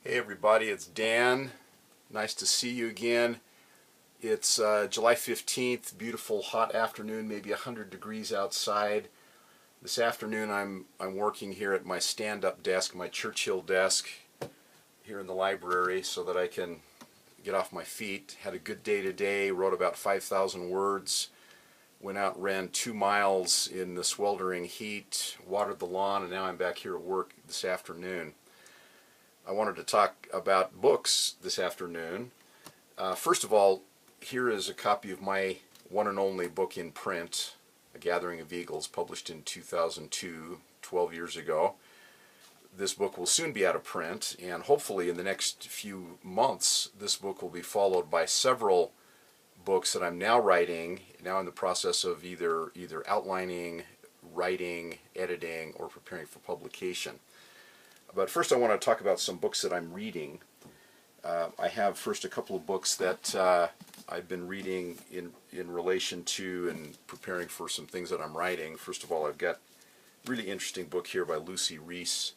Hey everybody, it's Dan. Nice to see you again. It's July 15th, beautiful hot afternoon, maybe 100 degrees outside. This afternoon I'm working here at my stand-up desk, my Churchill desk here in the library so that I can get off my feet. Had a good day today, wrote about 5,000 words, went out and ran 2 miles in the sweltering heat, watered the lawn, and now I'm back here at work this afternoon. I wanted to talk about books this afternoon. First of all, here is a copy of my one and only book in print, A Gathering of Eagles, published in 2002, 12 years ago. This book will soon be out of print, and hopefully in the next few months this book will be followed by several books that I'm now writing, now in the process of either outlining, writing, editing, or preparing for publication. But first I want to talk about some books that I'm reading. I have first a couple of books that I've been reading in relation to and preparing for some things that I'm writing. First of all, I've got a really interesting book here by Lucy Rees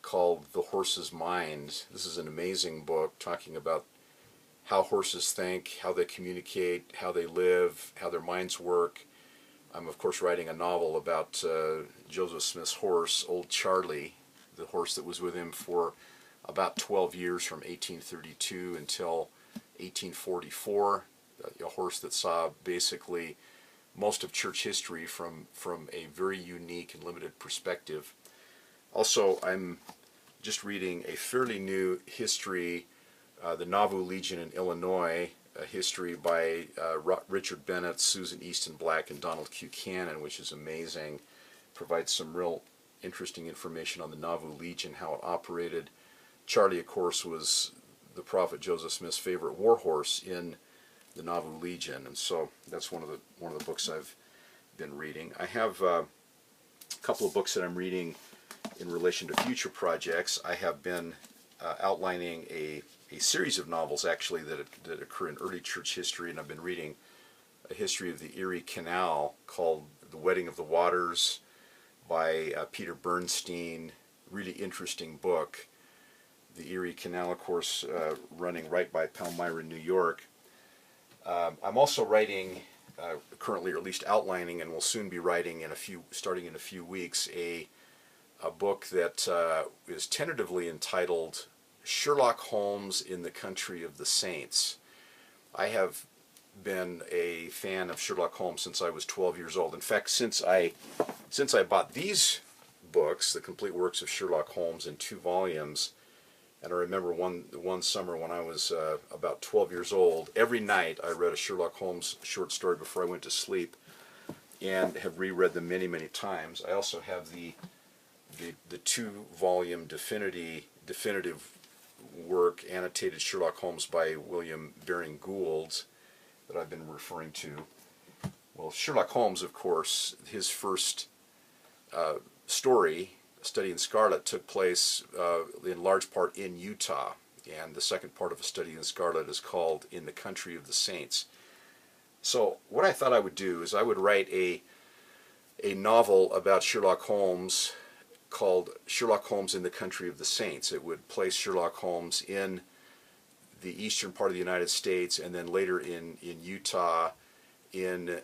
called The Horse's Mind. This is an amazing book talking about how horses think, how they communicate, how they live, how their minds work. I'm of course writing a novel about Joseph Smith's horse, Old Charlie, the horse that was with him for about 12 years from 1832 until 1844, a horse that saw basically most of church history from a very unique and limited perspective. Also, I'm just reading a fairly new history, the Nauvoo Legion in Illinois, a history by Richard Bennett, Susan Easton Black, and Donald Q. Cannon, which is amazing. Provides some real interesting information on the Nauvoo Legion, how it operated. Charlie, of course, was the Prophet Joseph Smith's favorite war horse in the Nauvoo Legion, and so that's one of the books I've been reading. I have a couple of books that I'm reading in relation to future projects. I have been outlining a series of novels actually that occur in early church history, and I've been reading a history of the Erie Canal called The Wedding of the Waters by Peter Bernstein. Really interesting book. The Erie Canal, of course, running right by Palmyra, New York. I'm also writing, currently, or at least outlining, and will soon be writing starting in a few weeks, a book that is tentatively entitled Sherlock Holmes in the Country of the Saints. I have been a fan of Sherlock Holmes since I was 12 years old. In fact, since I bought these books, the complete works of Sherlock Holmes in 2 volumes, and I remember one summer when I was about 12 years old, every night I read a Sherlock Holmes short story before I went to sleep, and have reread them many, many times. I also have the 2-volume definitive work, Annotated Sherlock Holmes by William Baring Gould, that I've been referring to. Well, Sherlock Holmes, of course, his first story, A Study in Scarlet, took place in large part in Utah, and the second part of A Study in Scarlet is called In the Country of the Saints. So what I thought I would do is I would write a novel about Sherlock Holmes called Sherlock Holmes in the Country of the Saints. It would place Sherlock Holmes in the eastern part of the United States, and then later in Utah, in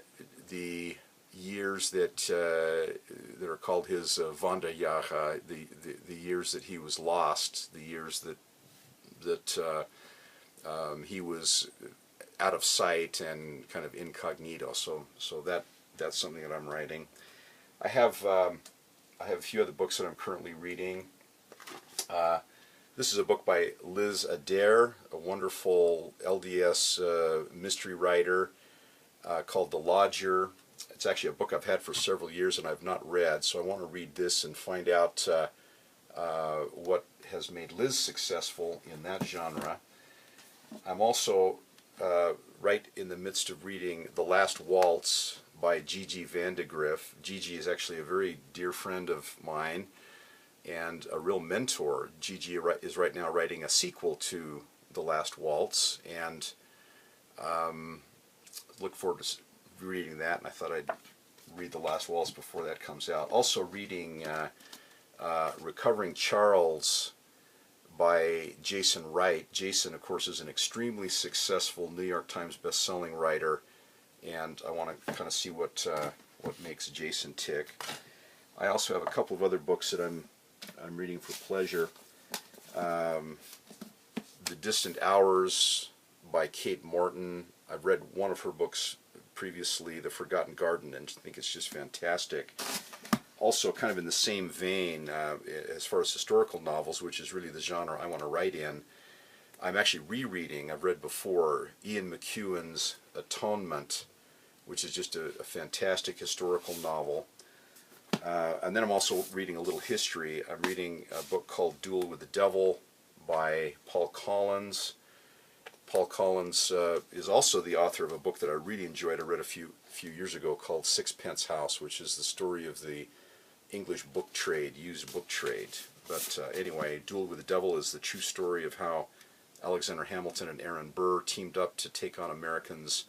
the years that are called his Wanderjahre, the years that he was lost, the years that he was out of sight and kind of incognito. So that's something that I'm writing. I have a few other books that I'm currently reading. This is a book by Liz Adair, a wonderful LDS mystery writer, called The Lodger. It's actually a book I've had for several years and I've not read, so I want to read this and find out what has made Liz successful in that genre. I'm also right in the midst of reading The Last Waltz by Gigi Vandegrift. Gigi is actually a very dear friend of mine and a real mentor. Gigi is right now writing a sequel to The Last Waltz, and look forward to reading that, and I thought I'd read The Last Waltz before that comes out. Also reading Recovering Charles by Jason Wright. Jason, of course, is an extremely successful New York Times best-selling writer, and I want to kind of see what makes Jason tick. I also have a couple of other books that I'm reading for pleasure. The Distant Hours by Kate Morton. I've read one of her books previously, The Forgotten Garden, and I think it's just fantastic. Also kind of in the same vein, as far as historical novels, which is really the genre I want to write in, I'm actually rereading, I've read before, Ian McEwan's Atonement, which is just a fantastic historical novel. And then I'm also reading a little history. I'm reading a book called Duel with the Devil by Paul Collins. Paul Collins is also the author of a book that I really enjoyed. I read a few years ago called Sixpence House, which is the story of the English book trade, used book trade. But anyway, Duel with the Devil is the true story of how Alexander Hamilton and Aaron Burr teamed up to take on America's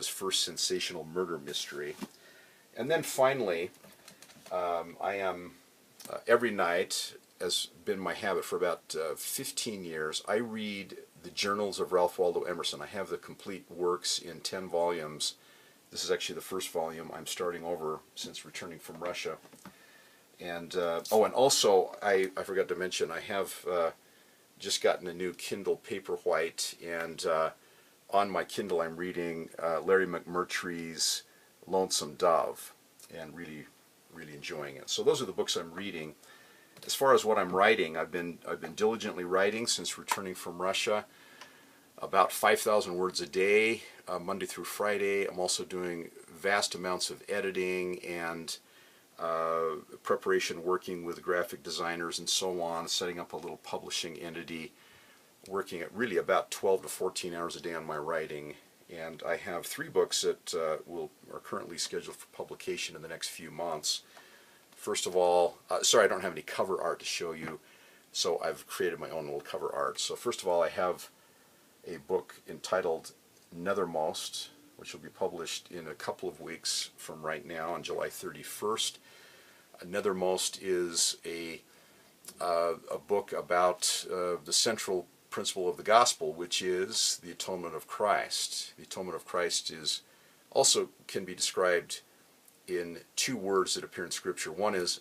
first sensational murder mystery. And then finally, I am every night, has been my habit for about 15 years, I read the journals of Ralph Waldo Emerson. I have the complete works in 10 volumes. This is actually the first volume I'm starting over since returning from Russia. And oh, and also I forgot to mention, I have just gotten a new Kindle Paperwhite, and on my Kindle I'm reading Larry McMurtry's Lonesome Dove, and really enjoying it. So those are the books I'm reading. As far as what I'm writing, I've been diligently writing since returning from Russia, about 5,000 words a day, Monday through Friday. I'm also doing vast amounts of editing and preparation, working with graphic designers and so on, setting up a little publishing entity, working at really about 12 to 14 hours a day on my writing. And I have 3 books that are currently scheduled for publication in the next few months. First of all, sorry, I don't have any cover art to show you, so I've created my own little cover art. So first of all, I have a book entitled Nethermost, which will be published in a couple of weeks from right now on July 31st. Nethermost is a book about the central principle of the gospel, which is the atonement of Christ. The atonement of Christ is also can be described in 2 words that appear in Scripture. One is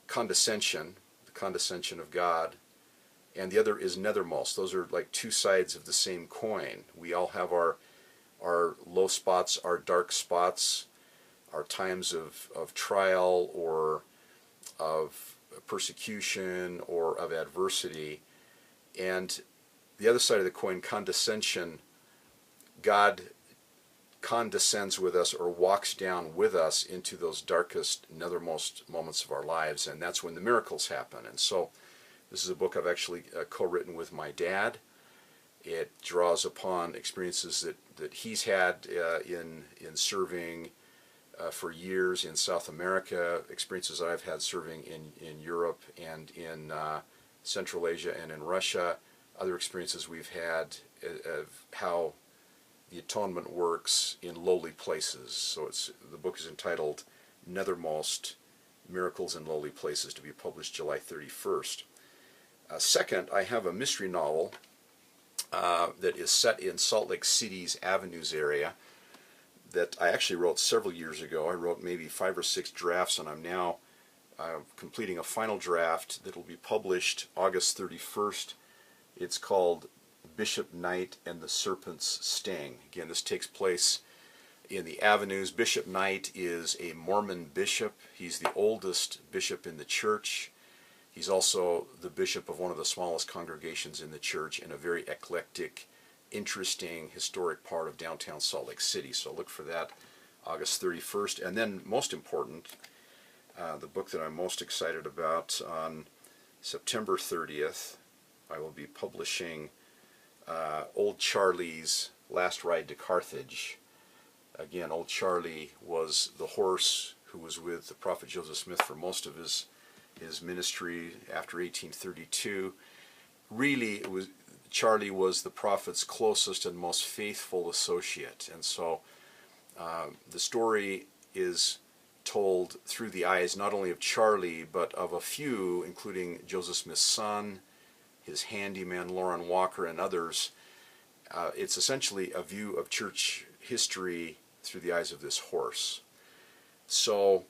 condescension, the condescension of God, and the other is nethermost. Those are like 2 sides of the same coin. We all have our low spots, our dark spots, our times of trial or of persecution or of adversity. And the other side of the coin, condescension, God condescends with us or walks down with us into those darkest, nethermost moments of our lives, and that's when the miracles happen. And so this is a book I've actually co-written with my dad. It draws upon experiences that he's had in serving for years in South America, experiences that I've had serving in Europe and in Central Asia and in Russia, other experiences we've had of how the atonement works in lowly places. So the book is entitled Nethermost, Miracles in Lowly Places, to be published July 31st. Second, I have a mystery novel that is set in Salt Lake City's Avenues area that I actually wrote several years ago. I wrote maybe 5 or 6 drafts, and I'm now completing a final draft that will be published August 31st. It's called Bishop Knight and the Serpent's Sting. Again, this takes place in the Avenues. Bishop Knight is a Mormon bishop. He's the oldest bishop in the church. He's also the bishop of one of the smallest congregations in the church in a very eclectic, interesting, historic part of downtown Salt Lake City. So look for that August 31st. And then, most important, the book that I'm most excited about, on September 30th, I will be publishing Old Charlie's Last Ride to Carthage. Again, Old Charlie was the horse who was with the prophet Joseph Smith for most of his ministry after 1832. Really, Charlie was the prophet's closest and most faithful associate, and so the story is told through the eyes not only of Charlie, but of a few, including Joseph Smith's son, his handyman Lauren Walker, and others. It's essentially a view of church history through the eyes of this horse. So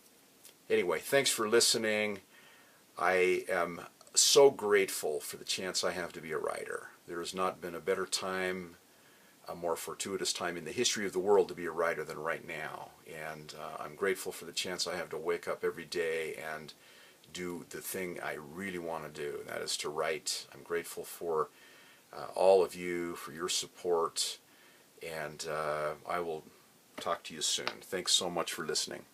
anyway, thanks for listening. I am so grateful for the chance I have to be a writer. There has not been a better time, a more fortuitous time in the history of the world to be a writer than right now. And I'm grateful for the chance I have to wake up every day and do the thing I really want to do, and that is to write. I'm grateful for all of you, for your support, and I will talk to you soon. Thanks so much for listening.